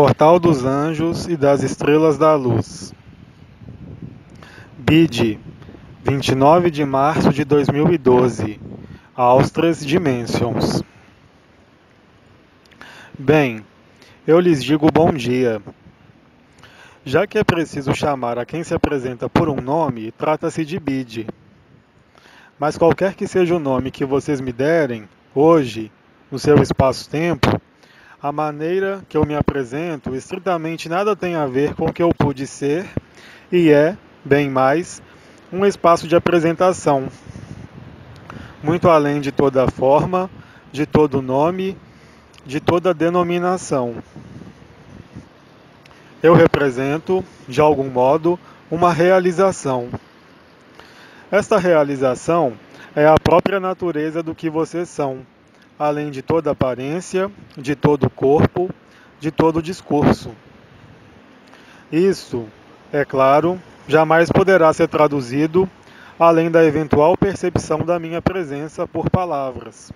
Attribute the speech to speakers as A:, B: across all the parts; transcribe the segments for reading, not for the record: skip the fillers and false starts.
A: Portal dos Anjos e das Estrelas da Luz. BID, 29 de março de 2012, Austras Dimensions. Bem, eu lhes digo bom dia. Já que é preciso chamar a quem se apresenta por um nome, trata-se de BID. Mas qualquer que seja o nome que vocês me derem, hoje, no seu espaço-tempo, a maneira que eu me apresento estritamente nada tem a ver com o que eu pude ser e é, bem mais, um espaço de apresentação, muito além de toda forma, de todo nome, de toda denominação. Eu represento, de algum modo, uma realização. Esta realização é a própria natureza do que vocês são, além de toda aparência, de todo corpo, de todo discurso. Isso, é claro, jamais poderá ser traduzido além da eventual percepção da minha presença por palavras.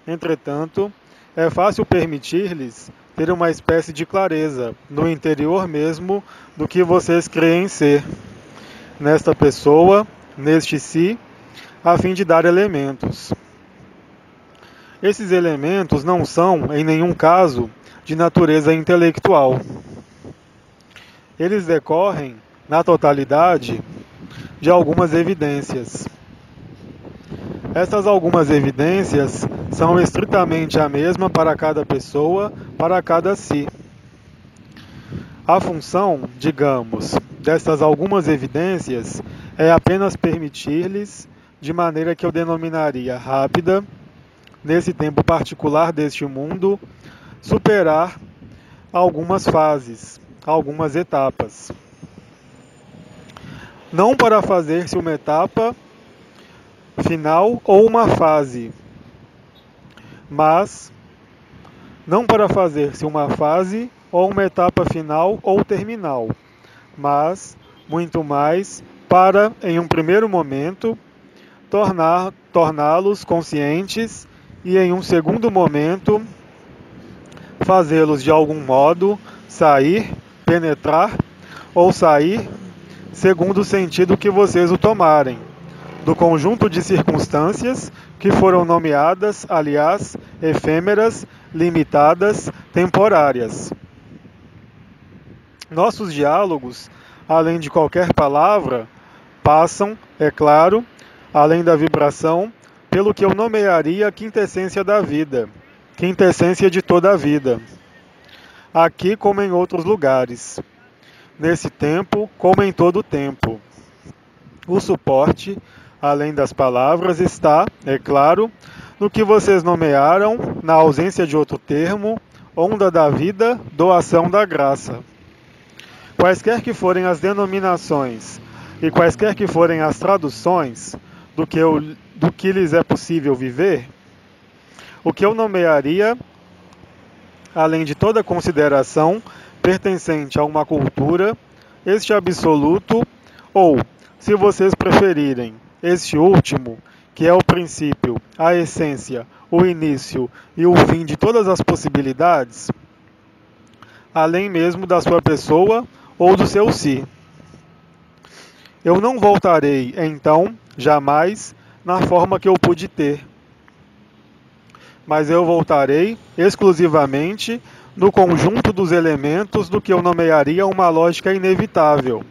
A: Entretanto, é fácil permitir-lhes ter uma espécie de clareza no interior mesmo do que vocês creem ser, nesta pessoa, neste si, a fim de dar elementos. Esses elementos não são, em nenhum caso, de natureza intelectual. Eles decorrem, na totalidade, de algumas evidências. Essas algumas evidências são estritamente a mesma para cada pessoa, para cada si. A função, digamos, dessas algumas evidências é apenas permitir-lhes, de maneira que eu denominaria rápida, nesse tempo particular deste mundo, superar algumas fases, algumas etapas. Não para fazer-se uma etapa final ou uma fase, mas não para fazer-se uma fase ou uma etapa final ou terminal, mas muito mais para, em um primeiro momento, torná-los conscientes e, em um segundo momento, fazê-los de algum modo sair, penetrar ou sair, segundo o sentido que vocês o tomarem, do conjunto de circunstâncias que foram nomeadas, aliás, efêmeras, limitadas, temporárias. Nossos diálogos, além de qualquer palavra, passam, é claro, além da vibração, pelo que eu nomearia a quintessência da vida, quintessência de toda a vida, aqui como em outros lugares, nesse tempo como em todo o tempo. O suporte, além das palavras, está, é claro, no que vocês nomearam, na ausência de outro termo, onda da vida, doação da graça. Quaisquer que forem as denominações e quaisquer que forem as traduções do que lhes é possível viver, o que eu nomearia, além de toda consideração pertencente a uma cultura, este absoluto, ou, se vocês preferirem, este último, que é o princípio, a essência, o início e o fim de todas as possibilidades, além mesmo da sua pessoa ou do seu si. Eu não voltarei, então, jamais, na forma que eu pude ter, mas eu voltarei exclusivamente no conjunto dos elementos do que eu nomearia uma lógica inevitável,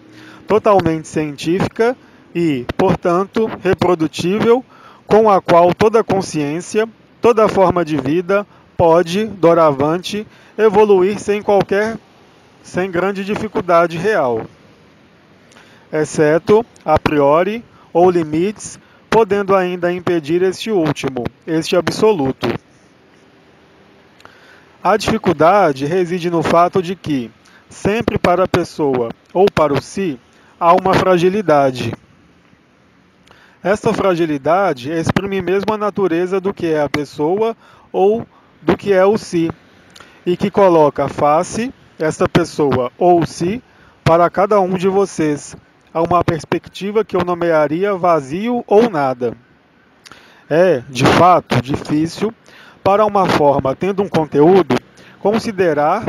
A: totalmente científica e, portanto, reprodutível, com a qual toda consciência, toda forma de vida pode, doravante, evoluir sem grande dificuldade real, exceto, a priori, ou limites, podendo ainda impedir este último, este absoluto. A dificuldade reside no fato de que, sempre para a pessoa ou para o si, há uma fragilidade. Esta fragilidade exprime mesmo a natureza do que é a pessoa ou do que é o si, e que coloca face, esta pessoa ou o si, para cada um de vocês, a uma perspectiva que eu nomearia vazio ou nada. É, de fato, difícil, para uma forma tendo um conteúdo, considerar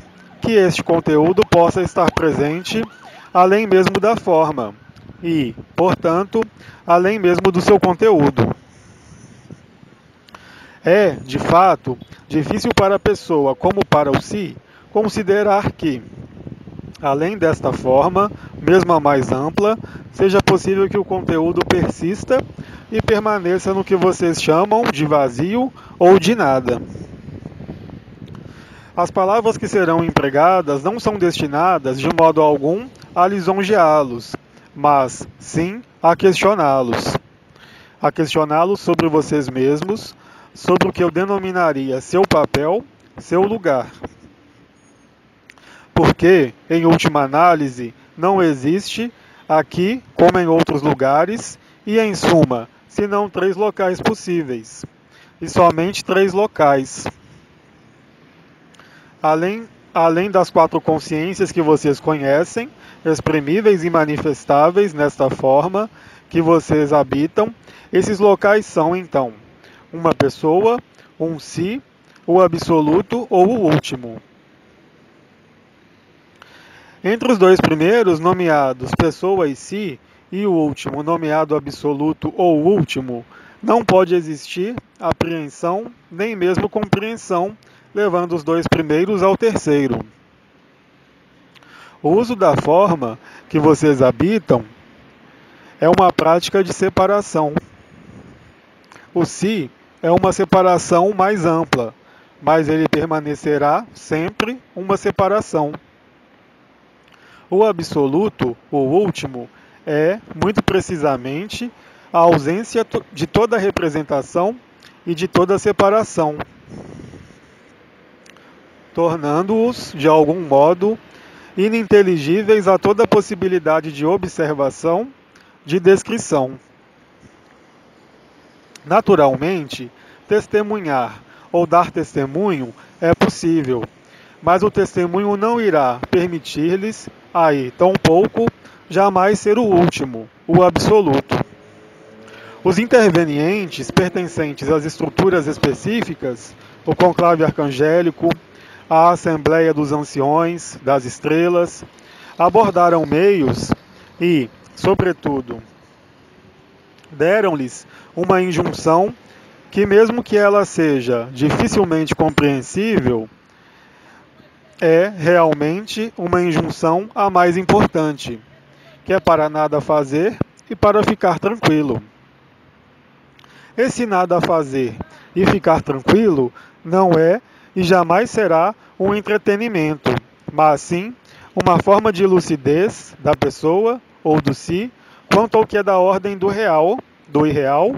A: que este conteúdo possa estar presente além mesmo da forma e, portanto, além mesmo do seu conteúdo. É, de fato, difícil para a pessoa, como para o si, considerar que, além desta forma, mesmo a mais ampla, seja possível que o conteúdo persista e permaneça no que vocês chamam de vazio ou de nada. As palavras que serão empregadas não são destinadas, de modo algum, a lisonjeá-los, mas, sim, a questioná-los. A questioná-los sobre vocês mesmos, sobre o que eu denominaria seu papel, seu lugar. Porque, em última análise, não existe, aqui como em outros lugares, e em suma, senão 3 locais possíveis, e somente 3 locais. Além das 4 consciências que vocês conhecem, exprimíveis e manifestáveis nesta forma que vocês habitam, esses locais são, então, uma pessoa, um si, o absoluto ou o último. Entre os 2 primeiros, nomeados pessoa e si, e o último, nomeado absoluto ou último, não pode existir apreensão, nem mesmo compreensão, levando os 2 primeiros ao terceiro. O uso da forma que vocês habitam é uma prática de separação. O si é uma separação mais ampla, mas ele permanecerá sempre uma separação. O absoluto, o último, é, muito precisamente, a ausência de toda representação e de toda separação, tornando-os, de algum modo, ininteligíveis a toda possibilidade de observação, de descrição. Naturalmente, testemunhar ou dar testemunho é possível, mas o testemunho não irá permitir-lhes, aí, tampouco, jamais ser o último, o absoluto. Os intervenientes pertencentes às estruturas específicas, o conclave arcangélico, a Assembleia dos Anciões, das Estrelas, abordaram meios e, sobretudo, deram-lhes uma injunção que, mesmo que ela seja dificilmente compreensível, é realmente uma injunção a mais importante, que é para nada fazer e para ficar tranquilo. Esse nada fazer e ficar tranquilo não é e jamais será um entretenimento, mas sim uma forma de lucidez da pessoa ou do si quanto ao que é da ordem do real, do irreal,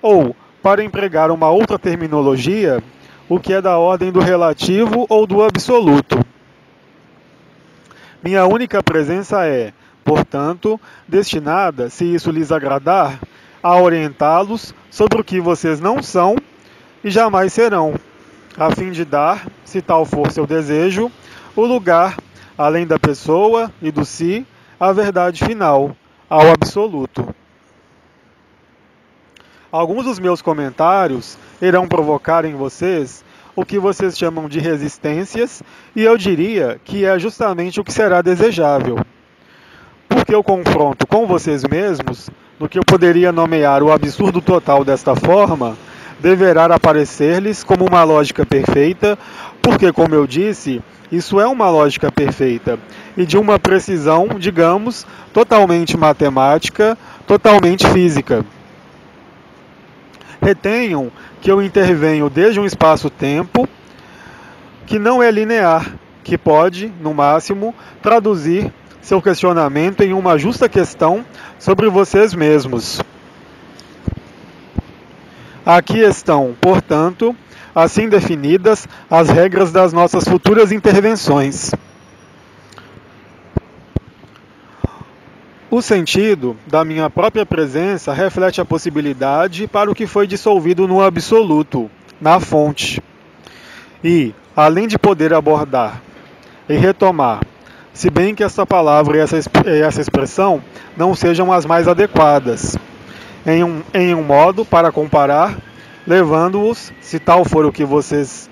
A: ou, para empregar uma outra terminologia, o que é da ordem do relativo ou do absoluto. Minha única presença é, portanto, destinada, se isso lhes agradar, a orientá-los sobre o que vocês não são e jamais serão, a fim de dar, se tal for seu desejo, o lugar, além da pessoa e do si, à verdade final, ao absoluto. Alguns dos meus comentários irão provocar em vocês o que vocês chamam de resistências, e eu diria que é justamente o que será desejável. Porque o confronto com vocês mesmos, no que eu poderia nomear o absurdo total desta forma, deverá aparecer-lhes como uma lógica perfeita, porque, como eu disse, isso é uma lógica perfeita, e de uma precisão, digamos, totalmente matemática, totalmente física. Retenham que eu intervenho desde um espaço-tempo que não é linear, que pode, no máximo, traduzir seu questionamento em uma justa questão sobre vocês mesmos. Aqui estão, portanto, assim definidas as regras das nossas futuras intervenções. O sentido da minha própria presença reflete a possibilidade para o que foi dissolvido no absoluto, na fonte. E, além de poder abordar e retomar, se bem que essa palavra e essa expressão não sejam as mais adequadas, em um modo para comparar, levando-os, se tal for o que vocês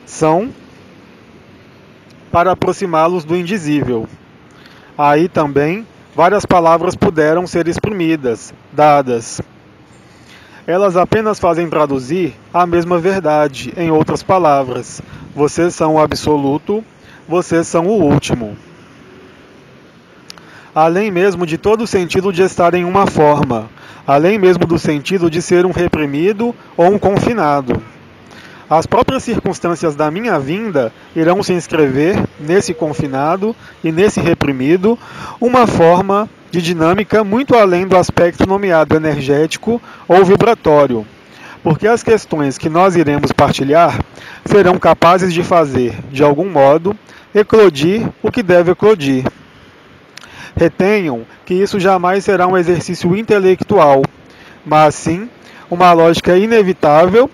A: são, para aproximá-los do indizível. Aí também várias palavras puderam ser exprimidas, dadas. Elas apenas fazem traduzir a mesma verdade, em outras palavras. Vocês são o absoluto, vocês são o último. Além mesmo de todo o sentido de estar em uma forma, além mesmo do sentido de ser um reprimido ou um confinado. As próprias circunstâncias da minha vinda irão se inscrever nesse confinado e nesse reprimido, uma forma de dinâmica muito além do aspecto nomeado energético ou vibratório, porque as questões que nós iremos partilhar serão capazes de fazer, de algum modo, eclodir o que deve eclodir. Retenham que isso jamais será um exercício intelectual, mas sim uma lógica inevitável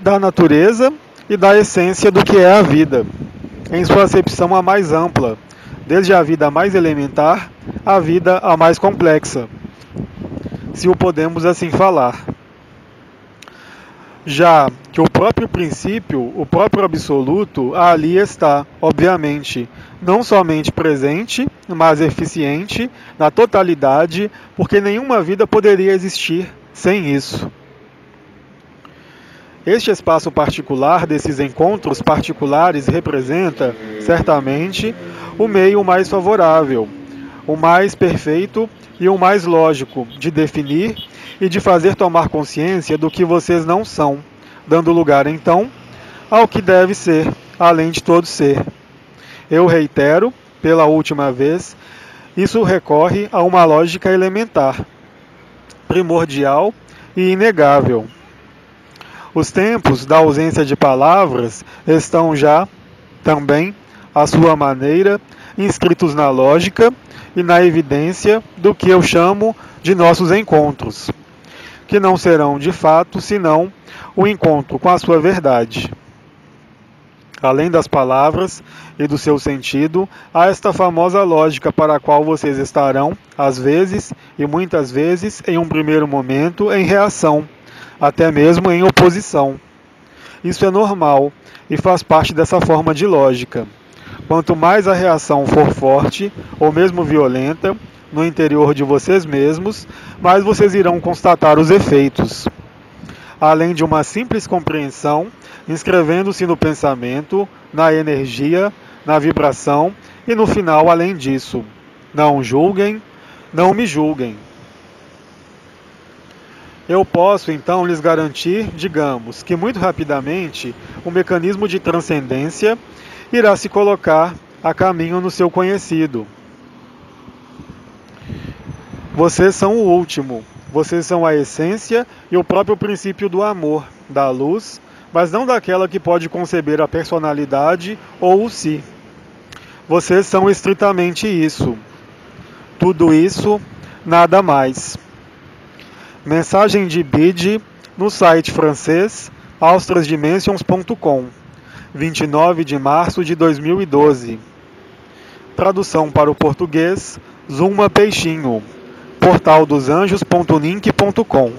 A: da natureza e da essência do que é a vida, em sua acepção a mais ampla, desde a vida mais elementar à vida a mais complexa, se o podemos assim falar. Já que o próprio princípio, o próprio absoluto, ali está, obviamente, não somente presente, mas eficiente, na totalidade, porque nenhuma vida poderia existir sem isso. Este espaço particular desses encontros particulares representa, certamente, o meio mais favorável, o mais perfeito e o mais lógico de definir e de fazer tomar consciência do que vocês não são, dando lugar, então, ao que deve ser, além de todo ser. Eu reitero, pela última vez, isso recorre a uma lógica elementar, primordial e inegável. Os tempos da ausência de palavras estão já, também, à sua maneira, inscritos na lógica e na evidência do que eu chamo de nossos encontros, que não serão de fato senão o encontro com a sua verdade. Além das palavras e do seu sentido, há esta famosa lógica para a qual vocês estarão, às vezes e muitas vezes, em um primeiro momento, em reação, até mesmo em oposição. Isso é normal e faz parte dessa forma de lógica. Quanto mais a reação for forte ou mesmo violenta no interior de vocês mesmos, mais vocês irão constatar os efeitos. Além de uma simples compreensão, inscrevendo-se no pensamento, na energia, na vibração e no final, além disso. Não julguem, não me julguem. Eu posso, então, lhes garantir, digamos, que muito rapidamente o mecanismo de transcendência irá se colocar a caminho no seu conhecido. Vocês são o último, vocês são a essência e o próprio princípio do amor, da luz, mas não daquela que pode conceber a personalidade ou o si. Vocês são estritamente isso. Tudo isso, nada mais. Mensagem de Bide no site francês austrasdimensions.com, 29 de março de 2012. Tradução para o português, Zuma Peixinho, portaldosanjos.ninc.com.